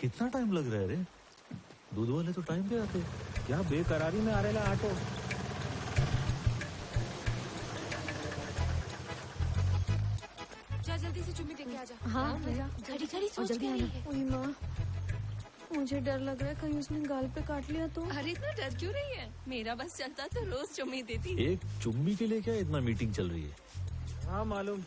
कितना टाइम लग रहा है रे? दूध वाले तो टाइम पे आते। क्या बेकरारी में आ रहा ऑटो। जा जल्दी से चुम्मी देके आजा। हाँ घड़ी घड़ी सोच जल्दी क्या आना। रही है? ओए माँ, मुझे डर लग रहा है कहीं उसने गाल पे काट लिया तो। अरे इतना डर क्यों रही है? मेरा बस चलता तो रोज चुम्मी देती। एक चुम्मी के लिए क्या इतना मीटिंग चल रही है? हाँ मालूम।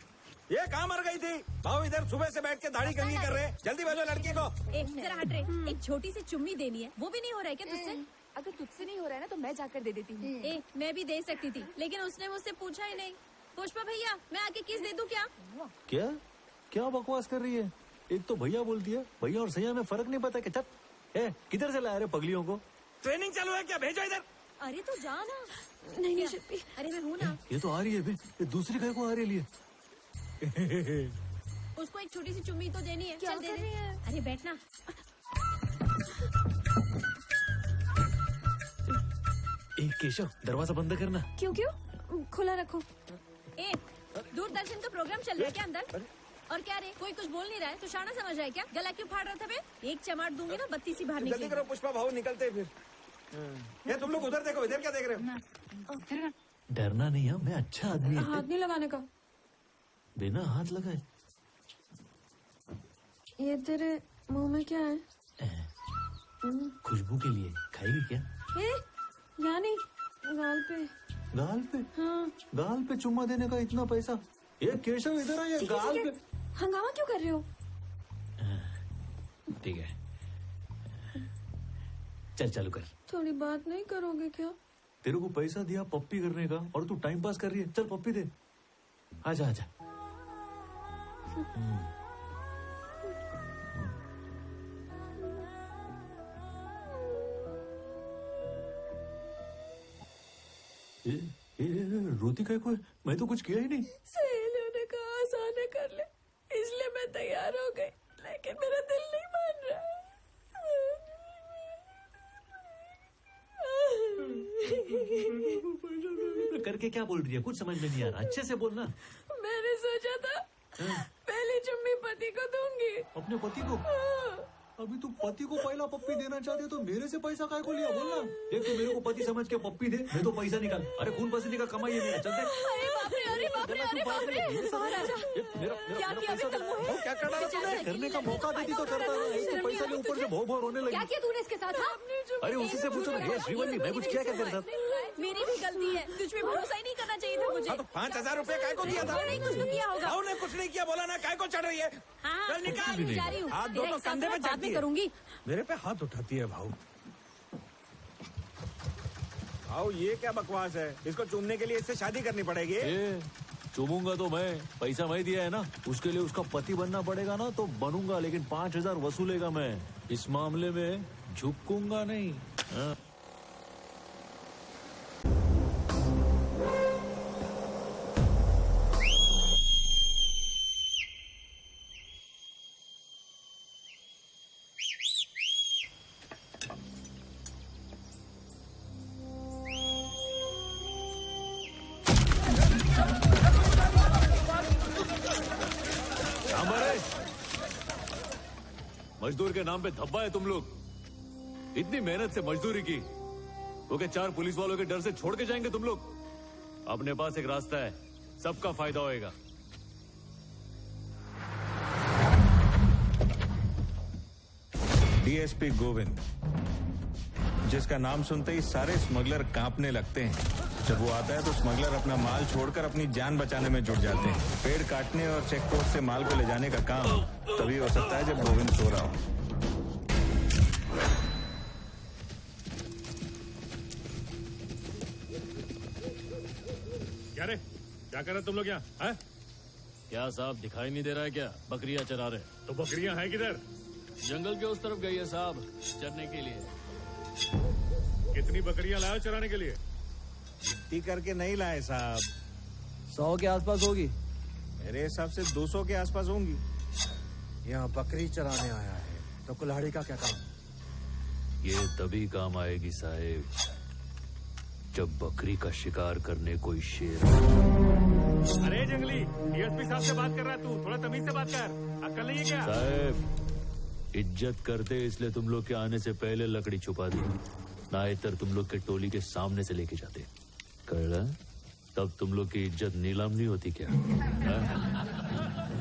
ये कहाँ मर गई थी? भाव इधर सुबह से बैठ के दाढ़ी कंघी कर रहे हैं। जल्दी भेजो लड़की को। एक जरा हट रहे, एक छोटी सी चुम्मी देनी है, वो भी नहीं हो रहा है क्या तुझसे? अगर तुझसे नहीं हो रहा है ना तो मैं जाकर दे देती हूँ। ए, मैं भी दे सकती थी, लेकिन उसने मुझसे पूछा ही नहीं। पुष्पा भैया, मैं आके किस दे दूं क्या? क्या क्या बकवास कर रही है? एक तो भैया बोलती है, भैया और सैया में फर्क नहीं पता क्या? चल ए, किधर से ला रहे पगलियों को? ट्रेनिंग चालू है क्या? भेजो इधर। अरे तो जा ना। नहीं शिप्पी, अरे मैं हूँ ना। ये तो आ रही है बे, ये दूसरी गाय को आ रही है। उसको एक छोटी सी चुम्मी तो देनी है। क्या चल दे कर दे। रही है? अरे बैठना। ए केशव, दरवाजा बंद करना। क्यों क्यों? खुला रखो। ए, दूरदर्शन का प्रोग्राम चल रहा है क्या अंदर? और क्या रे, कोई कुछ बोल नहीं रहा है तो शाना समझ रहा है क्या? गला क्यों फाड़ रहा था बे? एक चमाट दूंगी ना, बत्ती सी बाहर जल्दी निकलेगी। करो पुष्पा, भाव निकलते हैं फिर। ये तुम लोग उधर देखो, इधर क्या देख रहे हो? डरना नहीं है, मैं अच्छा आदमी हाथ है। नहीं लगाने का। बिना हाथ लगाए। ये तेरे मुंह में क्या है? खुशबू के लिए खाएगी क्या? ए, यानी गाल पे। गाल पे? हाँ गाल पे चुम्मा देने का इतना पैसा? ये केशव इधर आ, ये ठीक है, गाल ठीक है। पे। हंगामा क्यों कर रहे हो? ठीक है, चल चालू कर। थोड़ी बात नहीं करोगे क्या? तेरे को पैसा दिया पप्पी करने का और तू टाइम पास कर रही है। चल पप्पी दे। आजा आजा। रोती काय को है? मैं तो कुछ किया ही नहीं। सहेलियों ने कहा आसाने कर ले, इसलिए मैं तैयार हो गई, लेकिन मेरा दिल नहीं मान रहा। करके क्या बोल रही है? कुछ समझ में नहीं आ रहा, अच्छे से बोलना। मैंने सोचा था पहली चुम्मी पति को दूंगी। अपने पति को? अभी तू पति को पहला पप्पी देना चाहते तो मेरे से पैसा काय को लिया? बोलना। देख तू मेरे को पति समझ के पप्पी दे, मैं तो पैसा निकाल। अरे खून पसीने का कमाई है मेरा। चल दे। अरे बाप रे, अरे बाप रे, अरे बाप रे। बाहर आ जा। क्या किया अभी तक मुझे? क्या कर रहा तूने? करने का मौका देती तो करता है। एक तो पैसा के ऊपर से भो भो रोने क्या लगी। किया तूने इसके साथ? हाँ? अरे उसी से पूछो ना। ये श्रीवल्ली, मैं कुछ किया क्या तेरे साथ? मेरी भी गलती है, तुझ पे भरोसा ही नहीं करना चाहिए था मुझे। हाँ तो 5,000 रुपए काय को दिया था? वो नहीं कुछ तो किया होगा। भाव ने कुछ नहीं किया, बोला ना काय को चढ़ रही है। हाँ, चल निकाल। मैं जा रही हूँ। हाथ तेरा दोनों हिसाब कंधे पे बाद चढ़ती में है। करूंगी। मेरे पे हाथ उठाती है भाव। भाव ये क्या बकवास है? इसको चूमने के लिए इससे शादी करनी पड़ेगी। चूमूंगा तो मैं, पैसा मैं दिया है ना। उसके लिए उसका पति बनना पड़ेगा ना तो बनूंगा, लेकिन 5,000 वसूलेगा मैं। इस मामले में झुकूंगा नहीं। हाँ। मजदूर के नाम पे धब्बा है तुम लोग। इतनी मेहनत से मजदूरी की, वो क्या 4 पुलिस वालों के डर से छोड़ के जाएंगे तुम लोग? अपने पास एक रास्ता है, सबका फायदा होएगा। डीएसपी गोविंद, जिसका नाम सुनते ही सारे स्मगलर कांपने लगते हैं। जब वो आता है तो स्मगलर अपना माल छोड़कर अपनी जान बचाने में जुट जाते हैं। पेड़ काटने और चेक पोस्ट से माल को ले जाने का काम तभी हो सकता है जब गोविंद सो रहा हो। क्या रे, क्या कर रहे तुम लोग यहाँ? हैं? क्या साहब दिखाई नहीं दे रहा है क्या? बकरियां चरा रहे। तो बकरियां हैं किधर? जंगल के उस तरफ गई है साहब, चरने के लिए। कितनी बकरियां लाए चराने के लिए? गिनती करके नहीं लाए साहब। 100 के आसपास होगी। मेरे हिसाब से 200 के आसपास होंगी। यहाँ बकरी चराने आया है तो कुल्हाड़ी का क्या काम? ये तभी काम आएगी साहेब, जब बकरी का शिकार करने कोई शेर। अरे जंगली, डीएसपी साहब से बात कर रहा है तू, थोड़ा तमीज से बात कर। अक्ल नहीं है क्या? साहेब, इज्जत करते इसलिए तुम लोग के आने से पहले लकड़ी छुपा दी, नाहीतर तुम लोग के टोली के सामने से लेके जाते। कळलं? तब तुम लोग की इज्जत नीलाम नहीं होती क्या?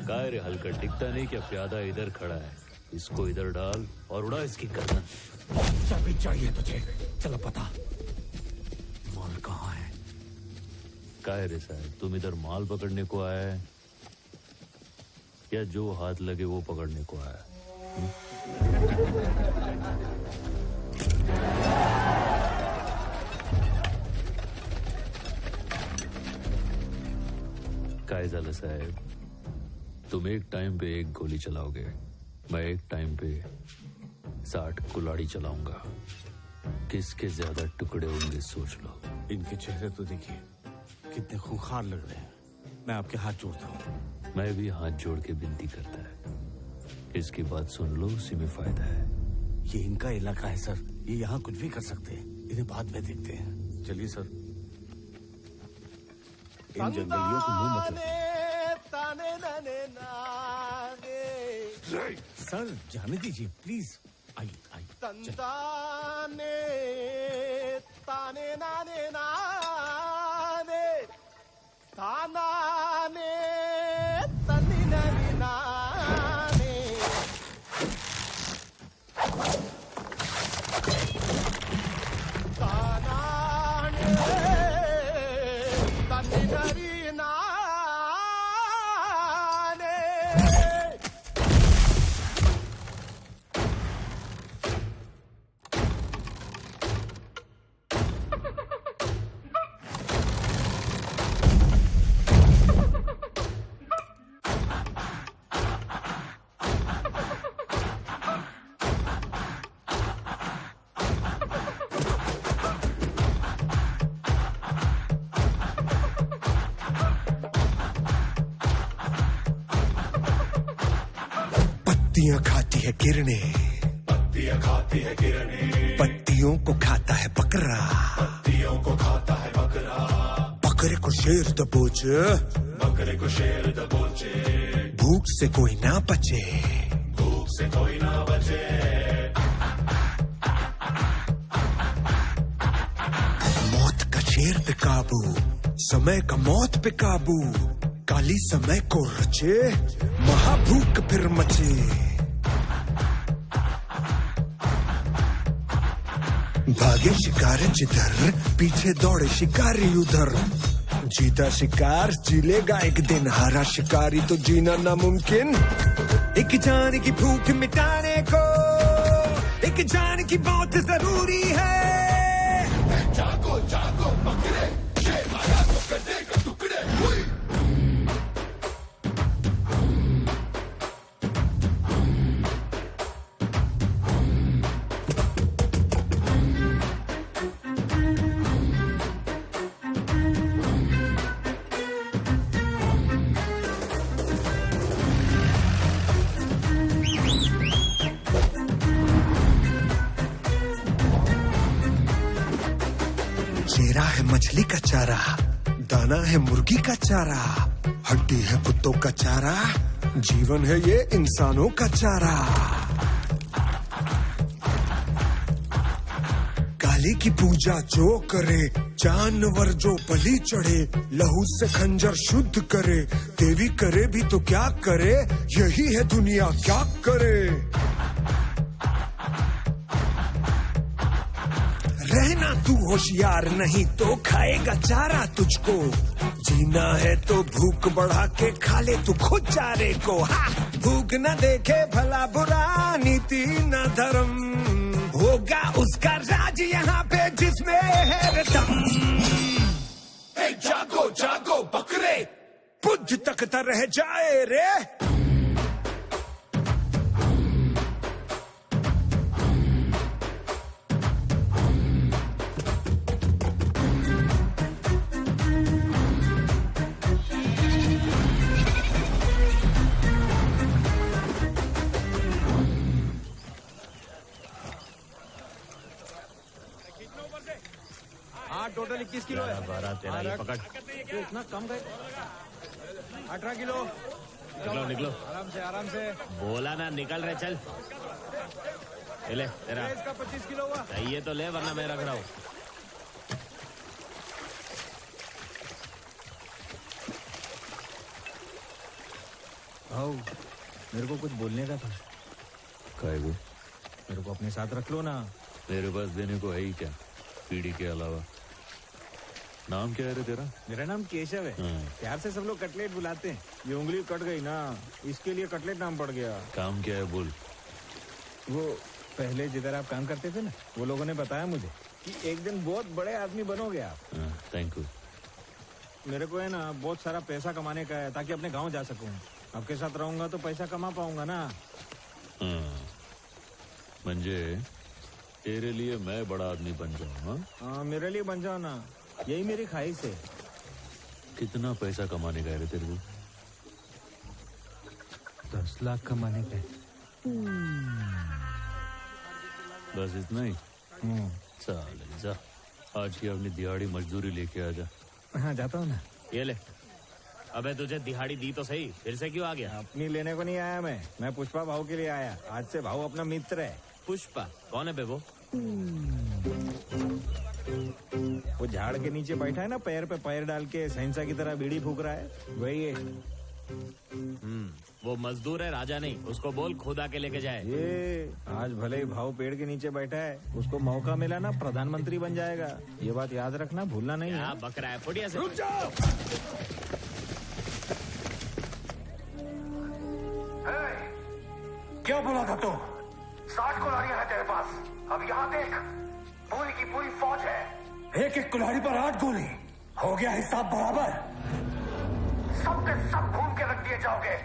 काय रे हल्का टिकता नहीं क्या? प्यादा इधर खड़ा है, इसको इधर डाल और उड़ा इसकी गर्दन। चाबी चाहिए तुझे? चलो पता माल कहाँ है? काय रे साहब, तुम इधर माल पकड़ने को आया है या जो हाथ लगे वो पकड़ने को आया? काय झालं साहेब? तुम एक टाइम पे एक गोली चलाओगे, मैं एक टाइम पे 60 कुल्हाड़ी चलाऊंगा। किसके ज्यादा टुकड़े होंगे सोच लो। इनके चेहरे तो देखिए कितने खूंखार लग रहे हैं। मैं आपके हाथ जोड़ता हूँ। मैं भी हाथ जोड़ के विनती करता है, इसकी बात सुन लो, उसी में फायदा है। ये इनका इलाका है सर, ये यहाँ कुछ भी कर सकते हैं। इन्हें बाद में देखते हैं। चलिए सर। इन जंगलियों से मुंह मत लगे। सर जाने दीजिए प्लीज। आइए आइए। तंदाने ताने नाने नाने तानाने तनी ननी नाने तानाने तनी ननी नाने। पत्तियां खाती है किरणें, पत्तियां खाती है किरणें, पत्तियों को खाता है बकरा, पत्तियों को खाता है बकरा, बकरे को शेर दबोचे, बकरे को शेर दबोचे, भूख से कोई ना बचे, भूख से कोई ना बचे। मौत का शेर पे काबू, समय का मौत पे काबू, काली समय को रचे, महाभूख फिर मचे। भागे शिकारी जिधर, पीछे दौड़े शिकारी उधर, जीता शिकार जी लेगा एक दिन, हारा शिकारी तो जीना नामुमकिन। एक जान की भूख मिटाने को एक जान की मौत जरूरी है। जागो जागो बकरे, शेर आया तो कर देगा टुकड़े। हुई। चेहरा है मछली का चारा, दाना है मुर्गी का चारा, हड्डी है कुत्तों का चारा, जीवन है ये इंसानों का चारा। काली की पूजा जो करे, जानवर जो बलि चढ़े, लहू से खंजर शुद्ध करे, देवी करे भी तो क्या करे, यही है दुनिया क्या करे। रहना तू होशियार, नहीं तो खाएगा चारा तुझको, जीना है तो भूख बढ़ा के खा ले तू खुद चारे को। भूख न देखे भला बुरा, नीति न धर्म, होगा उसका राज यहाँ पे जिसमें है दम। जागो जागो बकरे, बुद्ध तकता रह जाए रे। टोटल 21 किलो है। 12 13 ये पकड़। ये इतना कम गए? 18 किलो। निकलो निकलो। आराम से बोला ना निकल रहे, चल। ले तेरा इसका 25 किलो हुआ। चाहिए तो ले, वरना मैं रख रहा हूँ। आओ, मेरे को कुछ बोलने का था। काय को? मेरे को अपने साथ रख लो ना। मेरे पास देने को है ही क्या, पीढ़ी के अलावा। नाम क्या है रे तेरा? मेरा नाम केशव है। प्यार से सब लोग कटलेट बुलाते हैं। ये उंगली कट गई ना, इसके लिए कटलेट नाम पड़ गया। काम क्या है बोल। वो पहले जिधर आप काम करते थे ना, वो लोगों ने बताया मुझे कि एक दिन बहुत बड़े आदमी बनोगे आप। Thank you. मेरे को है ना बहुत सारा पैसा कमाने का है, ताकि अपने गांव जा सकूं। आपके साथ रहूंगा तो पैसा कमा पाऊंगा ना। म्हणजे तेरे लिए मैं बड़ा आदमी बन जाऊँ? हाँ, मेरे लिए बन जाओ ना, यही मेरी ख्वाहिश है। कितना पैसा कमाने का है रे तेरे को? 10 लाख कमाने का है। बस इतना ही? चल जा, आज की अपनी दिहाड़ी मजदूरी लेके आ जा। हाँ, जाता हूँ ना। ये ले। अबे तुझे दिहाड़ी दी तो सही, फिर से क्यों आ गया? अपनी लेने को नहीं आया मैं पुष्पा भाऊ के लिए आया। आज से भाऊ अपना मित्र है। पुष्पा कौन है बे वो? वो झाड़ के नीचे बैठा है ना, पैर पे पैर डाल के सहिंसा की तरह बीड़ी फूक रहा है, वही है। वो मजदूर है, राजा नहीं। उसको बोल खुद आके लेके जाए। ये आज भले ही भाव पेड़ के नीचे बैठा है, उसको मौका मिला ना प्रधानमंत्री बन जाएगा। ये बात याद रखना, भूलना नहीं है। बकरा है, फुटिया से। रुक जाओ। क्या बोला था तू? 60 कुल्हाड़ियां हैं तेरे पास। अब यहाँ देख, पूरी की पूरी फौज है। एक एक कुल्हाड़ी पर 8 गोली। हो गया हिसाब बराबर। सबके सब घूम के रख दिए जाओगे।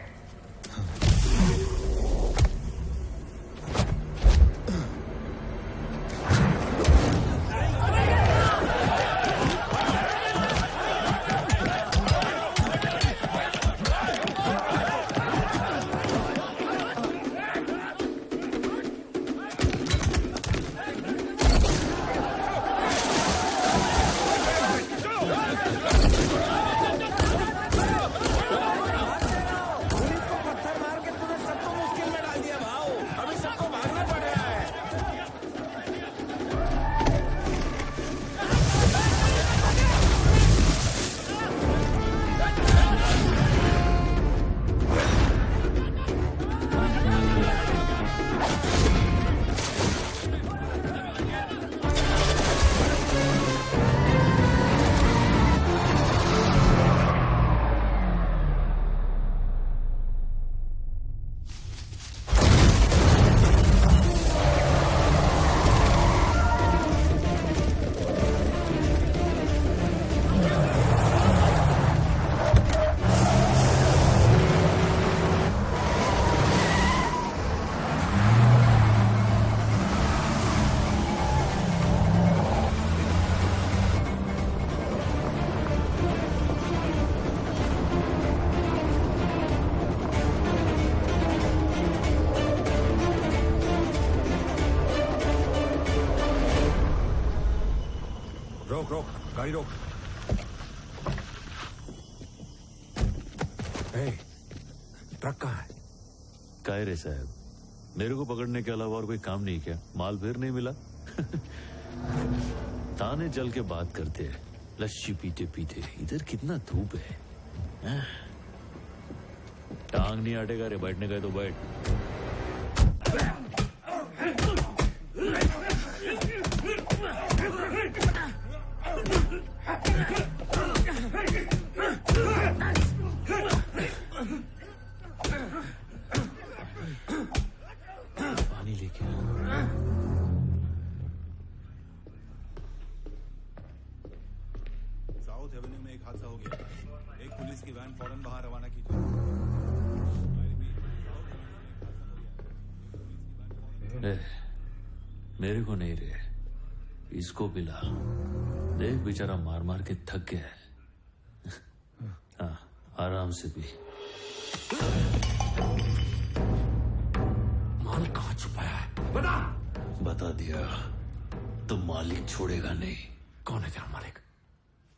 रोक, गाड़ी रोक। ट्रक कहाँ है? काय रे साहब, मेरे को पकड़ने के अलावा और कोई काम नहीं किया? माल फिर नहीं मिला? ताने चल के बात करते हैं, लस्सी पीते पीते। इधर कितना धूप है। टांग नहीं अटेगा रे, बैठने का तो बैठ। पानी लेके साउथ एवेन्यू में एक हादसा हो गया। एक पुलिस की वैन फौरन वहां रवाना की। मेरे को नहीं रे, इसको पिला। देख बेचारा मार मार के थक गया है। हाँ, आराम से पी। माल कहाँ छुपाया है? बता दिया तो मालिक छोड़ेगा नहीं। कौन है तेरा मालिक?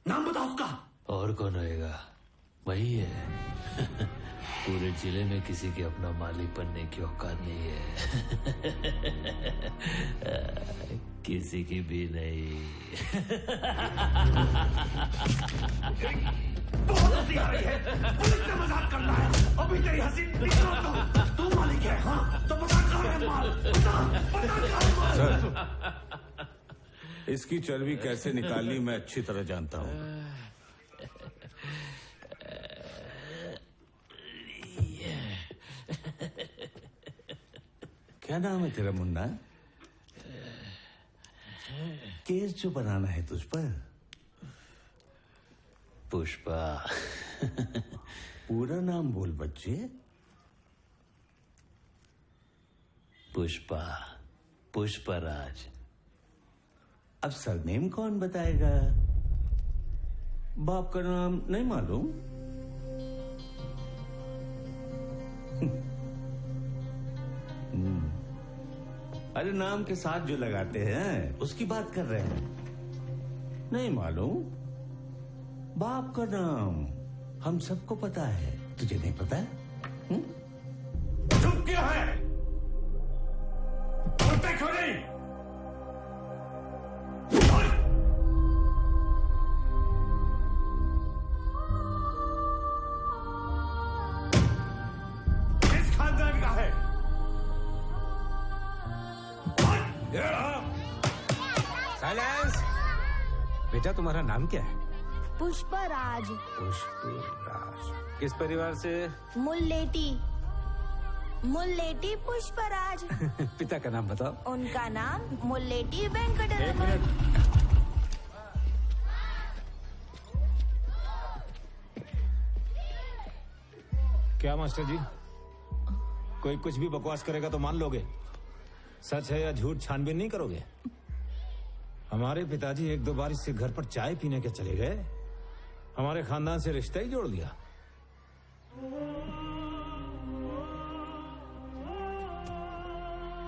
नाम बता उसका। और कौन रहेगा, वही है। पूरे जिले में किसी के अपना मालिक बनने की औकात नहीं है। किसी की भी नहीं। बहुत हंसी आ रही है। पुलिस से मजाक करना है। अभी तेरी हंसी निकाल दो। तू मालिक है, हाँ? तो बता कहाँ है माल? बता कहाँ है माल? सर, इसकी चर्बी कैसे निकालनी मैं अच्छी तरह जानता हूँ। क्या नाम है तेरा मुन्ना? केस जो बनाना है तुझ पर? पुष्पा। पूरा नाम बोल बच्चे। पुष्पा, पुष्पराज। अब सरनेम कौन बताएगा? बाप का नाम नहीं मालूम? अरे नाम के साथ जो लगाते हैं उसकी बात कर रहे हैं। नहीं मालूम? बाप का नाम हम सबको पता है, तुझे नहीं पता है? चुप क्यों है? बोलते क्यों नहीं? किस खानदान का है? साइलेंस। बेटा तुम्हारा नाम क्या है? पुष्पराज। पुष्पराज। किस परिवार से? मुल्लेटी। मुल्लेटी पुष्पराज। पिता का नाम बताओ। उनका नाम मुल्लेटी वेंकटरमण। क्या मास्टर जी, कोई कुछ भी बकवास करेगा तो मान लोगे? सच है या झूठ छानबीन नहीं करोगे? हमारे पिताजी एक दो बार इससे घर पर चाय पीने के चले गए, हमारे खानदान से रिश्ता ही जोड़ दिया।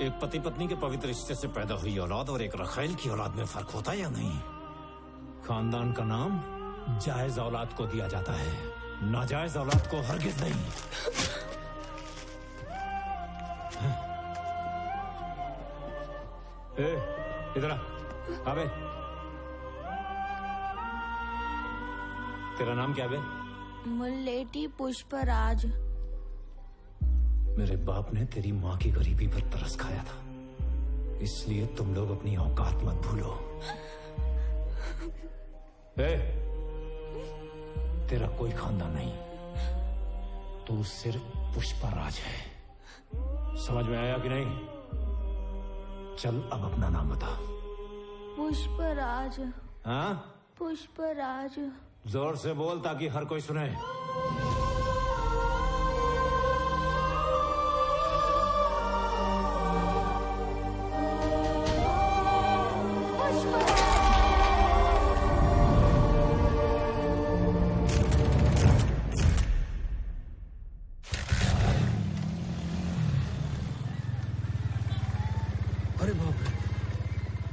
एक पति पत्नी के पवित्र रिश्ते से पैदा हुई औलाद और एक रखेल की औलाद में फर्क होता है या नहीं? खानदान का नाम जायज औलाद को दिया जाता है, नाजायज औलाद को हरगिज नहीं। इधर आ, अबे तेरा नाम क्या बे? मुल्लेटी पुष्पराज। मेरे बाप ने तेरी माँ की गरीबी पर तरस खाया था, इसलिए तुम लोग अपनी औकात मत भूलो। तेरा कोई खानदान नहीं, तू सिर्फ पुष्पराज है। समझ में आया कि नहीं? चल अब अपना नाम बता। पुष्पराज। हाँ? पुष्पराज। जोर से बोल ताकि हर कोई सुने। अरे बाप रे,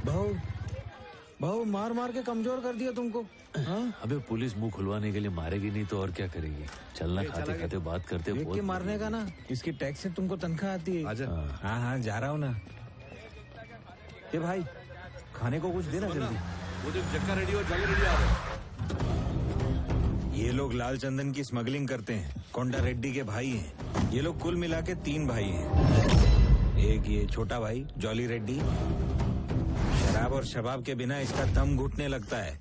भाऊ भाऊ मार मार के कमजोर कर दिया तुमको। हाँ? अबे पुलिस मुंह खुलवाने के लिए मारेगी नहीं तो और क्या करेगी? चलना, खाते खाते बात करते। देख के मारने का ना, इसकी टैक्स से तुमको तनख्वाह आती है। हाँ हाँ जा रहा हूँ ना। ये भाई खाने को कुछ देना जल्दी। वो जो जक्का रेडी हो, जल्दी रेडी आ रहे। ये लोग लाल चंदन की स्मगलिंग करते हैं, कोंडा रेड्डी के भाई हैं। ये लोग कुल मिला के 3 भाई हैं। एक ये छोटा भाई जॉली रेड्डी, शराब और शबाब के बिना इसका दम घुटने लगता है।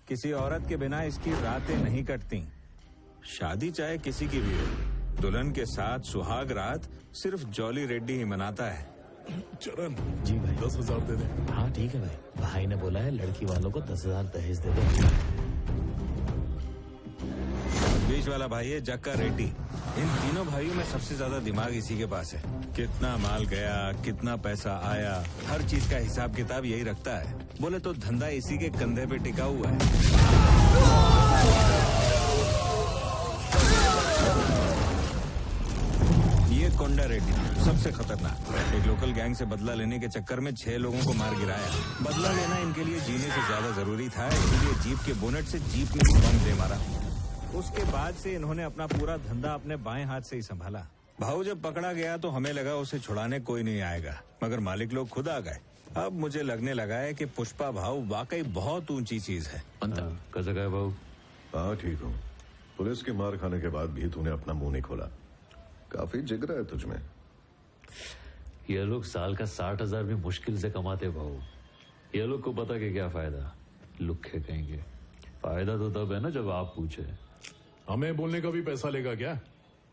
किसी औरत के बिना इसकी रातें नहीं कटती। शादी चाहे किसी की भी हो, दुल्हन के साथ सुहाग रात सिर्फ जॉली रेड्डी ही मनाता है। चरण जी भाई 10,000 दे दे। हाँ ठीक है भाई, भाई ने बोला है लड़की वालों को 10,000 दहेज दे दो। बीच वाला भाई है जक्का रेड्डी। इन तीनों भाइयों में सबसे ज्यादा दिमाग इसी के पास है। कितना माल गया, कितना पैसा आया, हर चीज का हिसाब किताब यही रखता है। बोले तो धंधा इसी के कंधे पे टिका हुआ है। ये कोंडा रेड्डी सबसे खतरनाक। एक लोकल गैंग से बदला लेने के चक्कर में 6 लोगों को मार गिराया। बदला लेना इनके लिए जीने से ज्यादा जरूरी था, इसलिए जीप के बोनेट से जीप में ही बम दे मारा। उसके बाद से इन्होंने अपना पूरा धंधा अपने बाएं हाथ से ही संभाला। भाऊ जब पकड़ा गया तो हमें लगा उसे छुड़ाने कोई नहीं आएगा, मगर मालिक लोग खुद आ गए। अब मुझे लगने लगा है कि पुष्पा भाऊ वाकई बहुत ऊंची चीज है। कैसा गया भाऊ? हाँ ठीक हूँ। पुलिस के मार खाने के बाद भी तूने अपना मुंह नहीं खोला। काफी जिगरा है तुझमें। ये लोग साल का 60,000 भी मुश्किल से कमाते भाऊ। ये लोग को पता कि क्या फायदा, लुक्खे कहेंगे। फायदा तो तब है ना जब आप पूछे। हमें बोलने का भी पैसा लेगा क्या?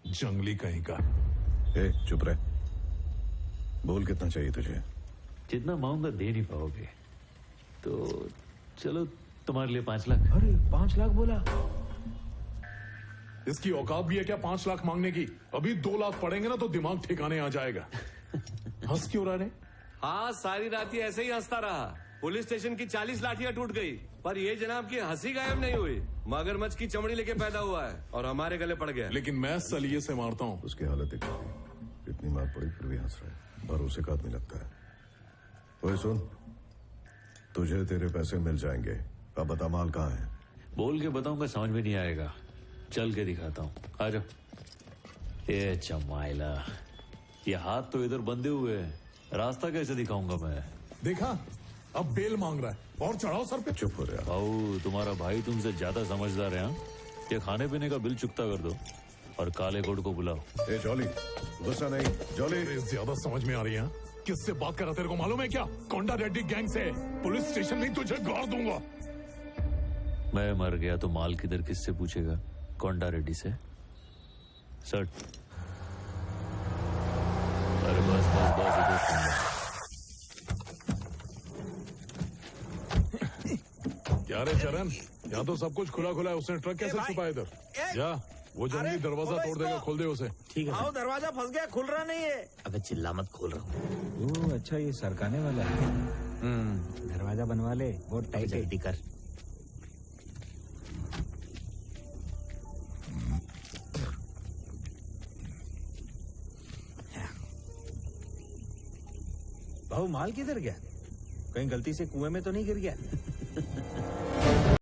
जंगली कहीं का। चुप रहे। बोल कितना चाहिए तुझे? जितना मांगूंगा दे नहीं पाओगे तो चलो तुम्हारे लिए 5 लाख। अरे 5 लाख बोला? इसकी औकात भी है क्या 5 लाख मांगने की? अभी 2 लाख पड़ेंगे ना तो दिमाग ठिकाने आ जाएगा। हंस क्यों रहा है? हाँ, सारी रात ही ऐसे ही हंसता रहा। पुलिस स्टेशन की 40 लाठियां टूट गई, पर ये जनाब की हंसी गायब नहीं हुई। मगरमच्छ की चमड़ी लेके पैदा हुआ है और हमारे गले पड़ गया। लेकिन मैं सलिए से मारता हूँ। उसकी हालत देख ली। इतनी मार पड़ी फिर भी हंस रहे। भरोसे का आदमी लगता है। ओए सुन, तुझे तेरे पैसे मिल जाएंगे। अब बता माल कहाँ है? बोल के बताऊंगा समझ में नहीं आएगा। चल के दिखाता हूँ, आ जाओ। ये चमाइला, ये हाथ तो इधर बंधे हुए हैं, रास्ता कैसे दिखाऊंगा मैं? देखा, अब बेल मांग रहा है और चढ़ाओ सर पे। चुप हो रहा। भाऊ तुम्हारा भाई तुमसे ज्यादा समझदार है। ये खाने पीने का बिल चुकता कर दो और काले कोट को बुलाओ। ए जॉली, गुस्सा नहीं। जॉली ज्यादा समझ में आ रही है। किससे बात कर रहा तेरे को मालूम है क्या? कोंडा रेड्डी गैंग से। पुलिस स्टेशन नहीं तुझे गाड़ दूंगा। मैं मर गया तो माल किधर किससे पूछेगा? कोंडा रेड्डी से। सर अरे बस बस बस इधर। क्या रे चरण, यहाँ तो सब कुछ खुला खुला है। उसने ट्रक कैसे छुपाया इधर? जा, वो जंगली दरवाजा तोड़ देगा। खोल दे उसे। ठीक है। आओ, दरवाजा फंस गया, खुल रहा नहीं है। अबे चिल्ला मत, खोल रहा हूँ। ओह अच्छा, ये सरकाने वाला है। दरवाजा बनवा ले, बहुत टाइट है। जल्दी कर। भाऊ माल किधर गया? कहीं गलती से कुएं में तो नहीं गिर गया?